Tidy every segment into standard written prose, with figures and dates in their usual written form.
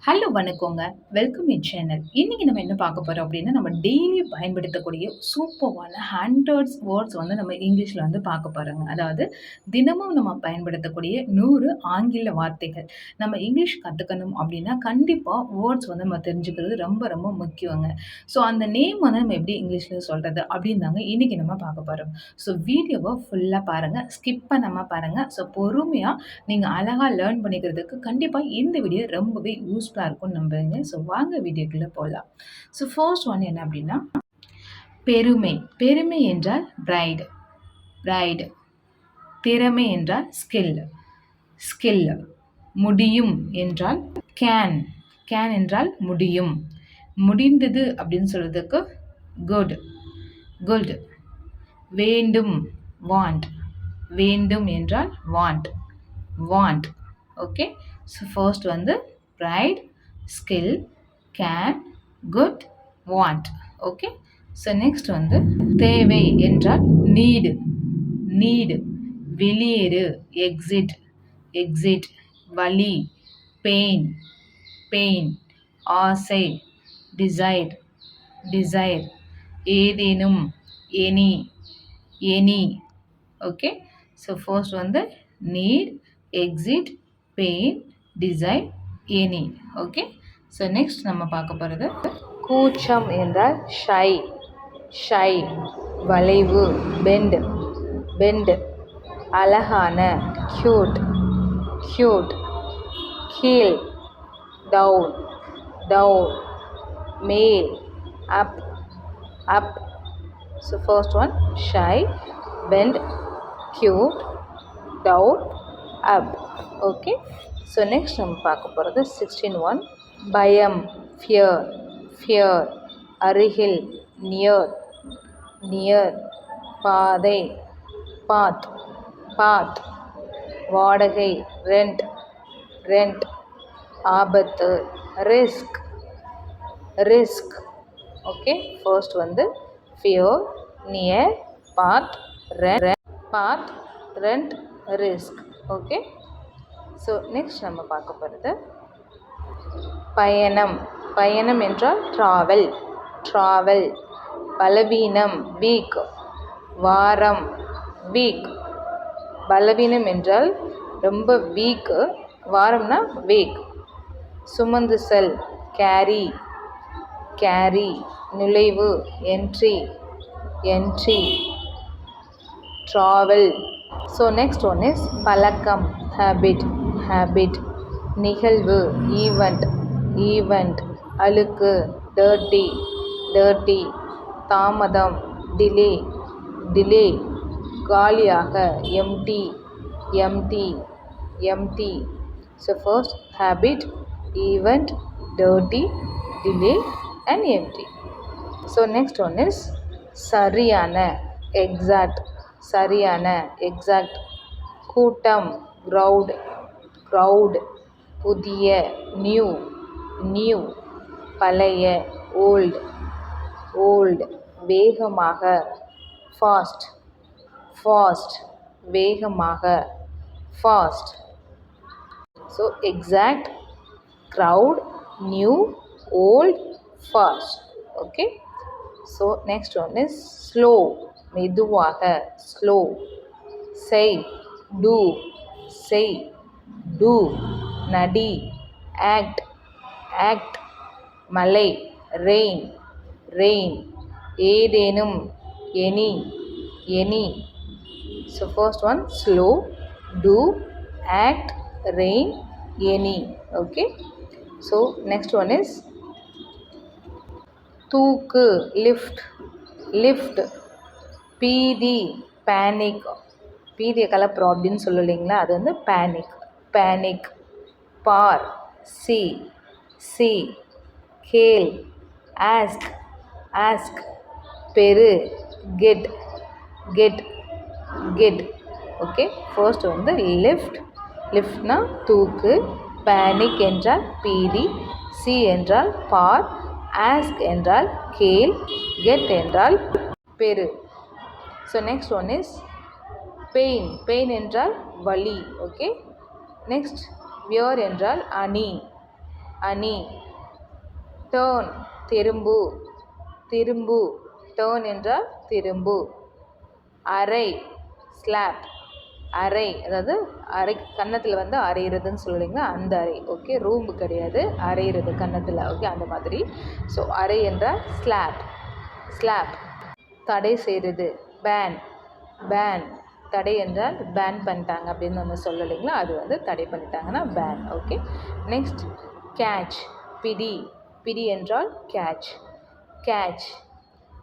Hello வணக்கங்க. Welcome என் channel. இன்னைக்கு நம்ம என்ன பார்க்க போறோம் அப்படின்னா, நம்ம டெய்லி பயன்படுத்தக்கூடிய சூப்பர்வான ஹண்ட்ரட்ஸ் வேர்ட்ஸ் வந்து நம்ம இங்கிலீஷ்ல வந்து பார்க்க போறோங்க. அதாவது தினமும் நம்ம பயன்படுத்தக்கூடிய 100 ஆங்கில வார்த்தைகள். நம்ம இங்கிலீஷ் கத்துக்கணும் அப்படின்னா, கண்டிப்பா வேர்ட்ஸ் வந்து நம்ம தெரிஞ்சுக்கிறது ரொம்ப ரொம்ப முக்கியங்க. ஸோ அந்த நேம் வந்து நம்ம எப்படி இங்கிலீஷ்ல சொல்றது அப்படின்னு தாங்க இன்னைக்கு நம்ம பார்க்க போறோம். ஸோ வீடியோவ ஃபுல்லா பாருங்க. ஸ்கிப் பண்ணாம பாருங்க. ஸோ பொறுமையா நீங்க அழகா லேர்ன் பண்ணிக்கிறதுக்கு கண்டிப்பா இந்த வீடியோ ரொம்பவே யூஸ்ஃபுல்லா இருக்கும்னு நம்புறேங்க. ஸோ வாங்க வீடியோக்குள்ள போலாம். ஸோ ஃபர்ஸ்ட் ஒன் என்ன அப்படின்னா, பெருமை. பெருமை என்றால் பிரைட். பிரைட். திறமை என்றால் ஸ்கில். ஸ்கில். முடியும் என்றால் கேன். கேன் என்றால் முடியும். முடிந்தது அப்படின்னு சொல்றதுக்கு குட். குட். வேண்டும். வாண்ட். வேண்டும் என்றால் want. Want. Okay. So first வந்து bright, skill, can, good, want. Okay. So next வந்து தேவை என்றால் நீடு. நீடு. வெளியேறு. எக்ஸிட். எக்ஸிட். வலி. பெயின். பெயின். ஆசை. டிசைர். டிசைர். ஏதேனும். Any. Any. Okay. So first வந்து need, exit, pain, desire, any. Okay. So next நம்ம பார்க்க போகிறது கூச்சம் என்றால் ஷை. ஷை. வளைவு. பெண்ட். பெண்ட். அழகான. க்யூட். க்யூட். கீழ். டவுன். டவுன். மேல். Up. Up. So first one shy, bend, cute, down, up. Okay. So next நம்ம பார்க்க போகிறது 16 பயம். ஃபியர். ஃபியர். அருகில். நியர். நியர். பாதை. பாத். பாத். வாடகை. ரெண்ட். ரெண்ட். ஆபத்து. ரிஸ்க். ரிஸ்க். ஓகே. ஃபர்ஸ்ட் வந்து fear, near, path, path, rent, risk. Okay. So next நம்ம பார்க்க போகிறது பயணம். பயணம் என்றால் ட்ராவல். ட்ராவல். பலவீனம். வீக். வாரம். வீக். பலவீனம் என்றால் ரொம்ப வீக்கு. வாரம்னா வீக். சுமந்து செல். கேரி. கேரி. நுழைவு. Entry. Entry. Travel. So next one is பழக்கம். ஹேபிட். ஹேபிட். நிகழ்வு. ஈவெண்ட். ஈவெண்ட். அழுக்கு. டர்ட்டி. டர்ட்டி. தாமதம். டிலே. டிலே. காலியாக. Empty. Empty. Empty. So first habit, event, dirty, delay and empty. So next one is சரியான. exact. சரியான. exact. கூட்டம். crowd. crowd. புதிய. new. new. பழைய. old. old. வேகமாக. fast. fast. வேகமாக. fast. So exact, crowd, new, old, fast. Okay. So next one is slow. மெதுவாக. slow. say. do. say. do. நடி. act. act. மழை. rain. rain. ஏதேனும். any. any. So first one slow, do, act, rain, any. Okay. So next one is தூக்கு. lift. lift. பீதி. panic. பீதியை கலப்புறோம் அப்படின்னு சொல்லலைங்களா, அது வந்து panic. panic. பார். see. see. கேள். ask. ask. பெரு. get. get. get. Okay. First வந்து lift. லிஃப்ட்னா தூக்கு. பேனிக் என்றால் பீதி. சி என்றால் பார். ஆஸ்க் என்றால் கேள். கெட் என்றால் பெரு. So next one is pain. Pain என்றால் வலி. ஓகே. நெக்ஸ்ட் வியர் என்றால் அணி. அணி. டேர்ன் திரும்பு, திரும்பு. டேர்ன் என்றால் திரும்பு. அரை ஸ்லாப், அரை அதாவது அரை கன்னத்தில் வந்து அரைகிறதுன்னு சொல்லுவீங்களா அந்த அரை. ஓகே, ரூம்பு கிடையாது, அரைகிறது கன்னத்தில். ஓகே, அந்த மாதிரி. ஸோ அரை என்றால் ஸ்லாப், ஸ்லாப். தடை செய்கிறது பேன், பேன். தடை என்றால் பேன் பண்ணிட்டாங்க அப்படின்னு நம்ம சொல்லலைங்களா, அது வந்து தடை பண்ணிட்டாங்கன்னா பேன். ஓகே, நெக்ஸ்ட் கேட்ச் பிடி, பிடி என்றால் கேட்ச், கேட்ச்.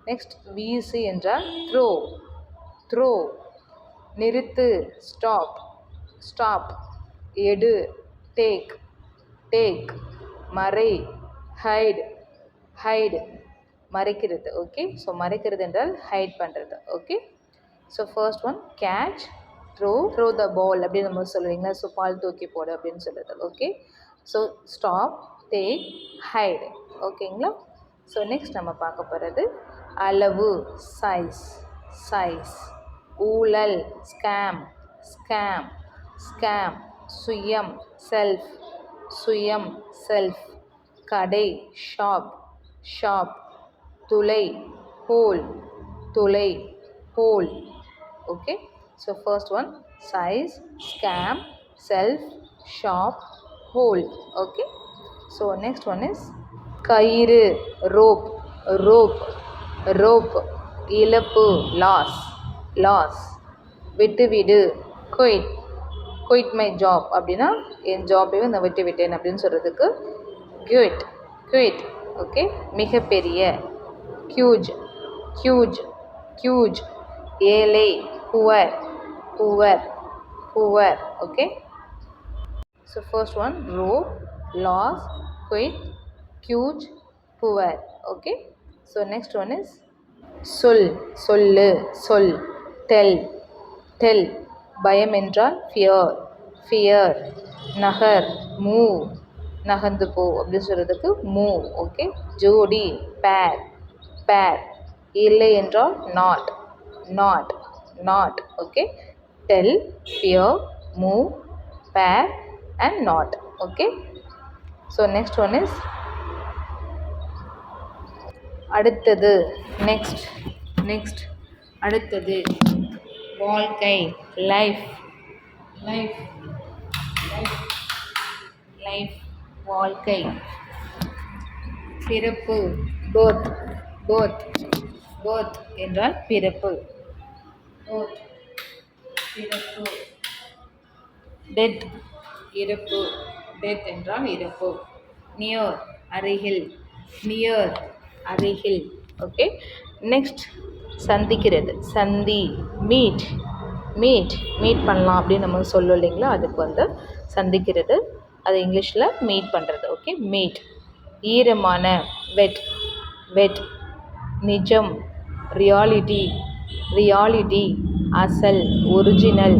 நெக்ஸ்ட் வீசு என்றால் த்ரோ, த்ரோ. நிறுத்து ஸ்டாப், ஸ்டாப். எடு டேக், டேக். மறை ஹைட், ஹைட். மறைக்கிறது. ஓகே, ஸோ மறைக்கிறது என்றால் ஹைட் பண்ணுறது. Okay, so first one catch, throw, throw the ball அப்படின்னு நம்ம சொல்லுவீங்களா, ஸோ பால் தூக்கி போடு அப்படின்னு சொல்லுறது. Okay, so stop, take, hide. ஓகேங்களா. ஸோ நெக்ஸ்ட் நம்ம பார்க்க போகிறது அளவு சைஸ், சைஸ். ஊழல் ஸ்கேம், ஸ்கேம், ஸ்கேம். சுயம் செல்ஃப், சுயம் செல்ஃப். கடை ஷாப், ஷாப். துளை ஹோல், துளை hole. Okay, so first one size, scam, self, shop, hole. Okay, so next one is கயிறு ரோப், ரோப், ரோப். இழப்பு லாஸ், லாஸ். விட்டுவிடு குயிட், குயிட் மை ஜாப் அப்படின்னா என் ஜாப்பையும் நான் விட்டு விட்டேன் அப்படின்னு சொல்கிறதுக்கு குயிட், குயிட். ஓகே, மிகப்பெரிய ஹியூஜ், ஹியூஜ், ஹியூஜ். ஏழை poor, poor, poor. Okay, so first one rope, loss, quit, huge, poor. Okay, so next one is சொல், சொல்லு, சொல். Tell, tell. பயம் என்றால் ஃபியர், ஃபியர். நகர் மூவ், நகர்ந்து போ அப்படின்னு சொல்கிறதுக்கு மூவ். ஓகே, ஜோடி பேர், பேர். இல்லை என்றால் not, not, not. Okay, tell, fear, move, bear and not. Okay, so next one is அடுத்தது, நெக்ஸ்ட், நெக்ஸ்ட். அடுத்தது வாழ்க்கை லைஃப், லைஃப், லைஃப், லைஃப். வாழ்க்கை. பிறப்பு birth, birth, birth என்றால் பிறப்பு, birth, பிறப்பு. டெத் இறப்பு, டெத் என்றால் இறப்பு. நியர் அருகில், நியர் அருகில். ஓகே, நெக்ஸ்ட் சந்திக்கிறது சந்தி மீட், மீட், மீட் பண்ணலாம் அப்படின்னு நம்ம சொல்லும் இல்லைங்களா, அதுக்கு வந்து சந்திக்கிறது, அது இங்கிலீஷில் மீட் பண்ணுறது. Okay, meet. ஈரமான வெட், வெட். நிஜம் ரியாலிட்டி, ரியாலிட்டி. அசல் ஒரிஜினல்,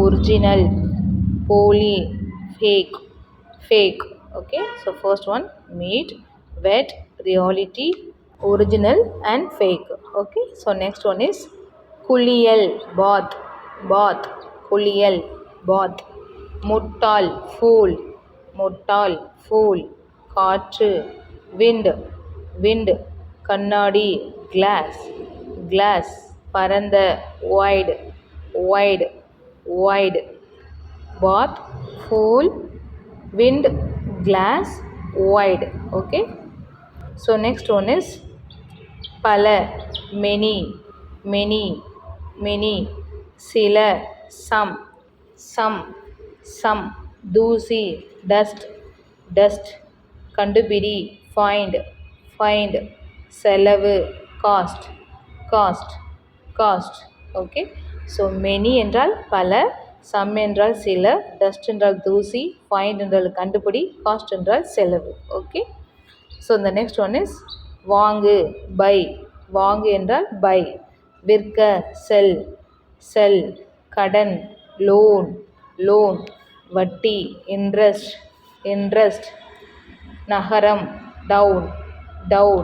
ஒரிஜினல். போலி fake, fake. Okay, so first one meet, wet, reality, original and fake. Okay, so next one is குளியல் bath, bath. குளியல் bath. முட்டாள் fool, முட்டாள் fool. காற்று wind, wind. கண்ணாடி glass, glass. பரந்த wide, wide, wide. bath, fool, wind, glass, wide. Okay, so next one is பல many, many, many. சில some, some, some. தூசி dust, dust. கண்டுபிடி find, find. செலவு cost, cost, cost. okay, so many என்றால் பல, some என்றால் சில, dust என்றால் தூசி, find என்றால் கண்டுபிடி, cost என்றால் செலவு. okay, so the next one is வாங்கு buy, வாங்கு என்றால் buy. விற்க sell, sell. கடன் loan, loan. வட்டி interest, interest. நகரம் down, down.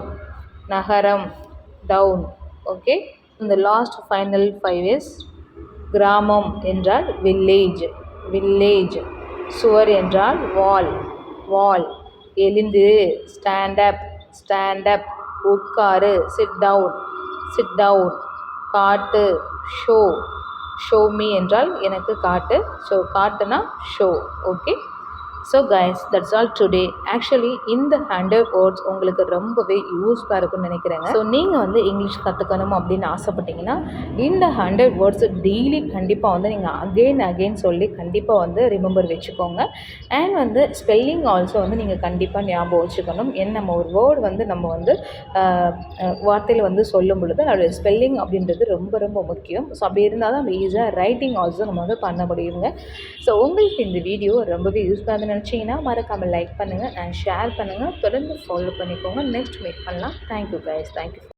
நகரம் down. okay, and the last final 5 is கிராமம் என்றால் village, village. சுவர் என்றால் wall, wall. எழுந்து, ஸ்டாண்ட் அப், ஸ்டாண்ட் அப், உட்காரு, சிட் டவுன், சிட் டவுன், காட்டு, ஷோ, ஷோ மீ என்றால் எனக்கு காட்டு, ஸோ காட்டுனா show. Okay, so guys that's all today. Actually இந்த 100 வேர்ட்ஸ் உங்களுக்கு ரொம்பவே யூஸ்ஃபுல்லாக இருக்கும்னு நினைக்கிறேங்க. ஸோ நீங்கள் வந்து இங்கிலீஷ் கற்றுக்கணும் அப்படின்னு ஆசைப்பட்டீங்கன்னா இந்த 100 வேர்ட்ஸ் டெய்லி கண்டிப்பாக வந்து நீங்கள் அகெயின் சொல்லி கண்டிப்பாக வந்து ரிமெம்பர் வச்சுக்கோங்க. அண்ட் வந்து ஸ்பெல்லிங் ஆல்சோ வந்து நீங்கள் கண்டிப்பாக ஞாபகம் வச்சுக்கணும். ஏன்னா நம்ம ஒரு வேர்டு வந்து நம்ம வந்து வார்த்தையில் வந்து சொல்லும் பொழுது அதோடைய ஸ்பெல்லிங் அப்படின்றது ரொம்ப ரொம்ப முக்கியம். ஸோ அப்படி இருந்தால் தான் நம்ம ஈஸியாக ரைட்டிங் ஆல்சோ நம்ம வந்து பண்ண முடியுங்க. ஸோ உங்களுக்கு இந்த வீடியோ ரொம்பவே யூஸ்ஃபுல்லாக நினச்சிங்கன்னா மறக்காமல் லைக் பண்ணுங்கள் அண்ட் ஷேர் பண்ணுங்கள். தொடர்ந்து ஃபாலோ பண்ணிக்கோங்க. நெக்ஸ்ட் மீட் பண்ணலாம். Thank you guys. தேங்க்யூ.